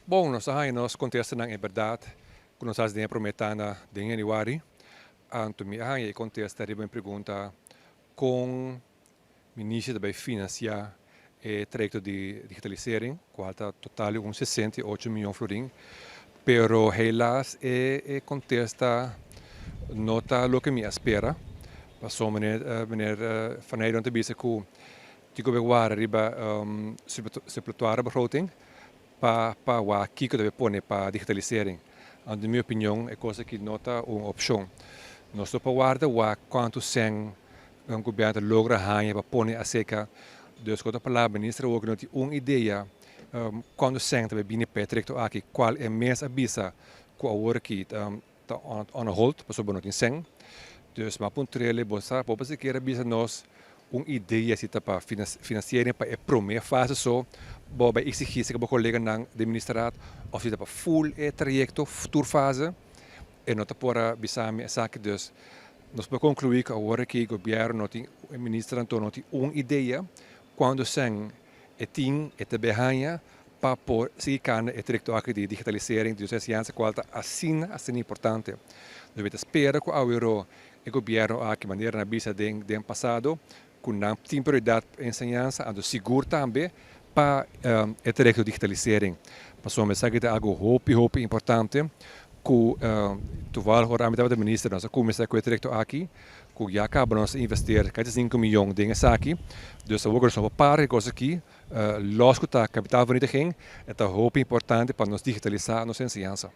Bom, nós contesta ng verdade, kung nós temos prometana de januari, anto mi e contesta riba em pergunta com ministro da financiar e trajecto de digitalisering, qual total 68 milhões florin, pero helaas contesta nota lo que me espera, passou meneer Van Heijden te bezig com die gobeguara riba suppletoire begroting, para o que deve pôr para digitalisering. Na minha opinião, é coisa que nota uma opção. Nós estamos guarda o quanto sem o governo logra ganhar para pôr a seca. Dus quando a palavra ministra ook não tem uma ideia quando sem também bem perto aqui qual é mais abisa com a hora que está on hold, para sobre não tem sem. Dus maar puntuele bossa, para se queira bisa nós uma ideia se para financiering para a primeira fase só, para exigir que o colega não administrar ou se para full trajecto futura fase e não para bisame saque dus nós para concluir que agora que o governo tem o ministro não tem uma ideia quando sem tem e também ganha para por se can e trajecto aqui de digitalisering dus é ciência qual assim importante. Nós espera que o governo aqui maneira na bisa de passado com não tem prioridade para ensinança, ando seguro também para o trajecto de digitalisering. Passou uma mensagem de algo hope importante que toevallig hoor aan de minister nós começar com o trajecto aqui, que já acaba nós investir 5 milhões de dinheiro aqui, dus we gaan een paar coisas aqui, los que está capital vereniging, é hope importante para nós digitalizar nossa ensinança.